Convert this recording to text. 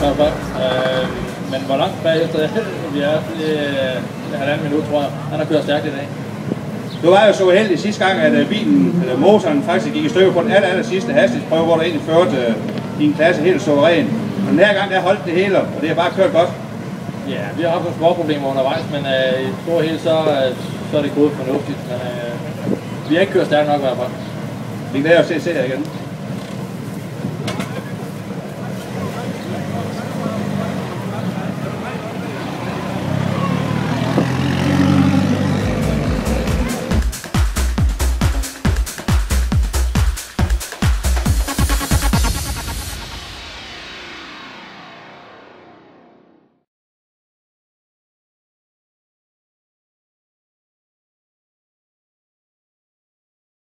hvert fald. Men hvor langt bagefter vi er, det er halvanden minut, tror jeg. Han har kørt stærkt i dag. Du var jo så heldig sidste gang, at motoren faktisk gik i stykker på den aller sidste hastighedsprøve, hvor du egentlig førte din klasse helt suveræn. Og den her gang, der holdt det hele, og det har bare kørt godt. Ja, vi har haft nogle små problemer undervejs, men i stor hele, så er det gået fornuftigt. Men vi har ikke kørt stærkt nok i hvert fald. Vi glæder os til at se jer igen.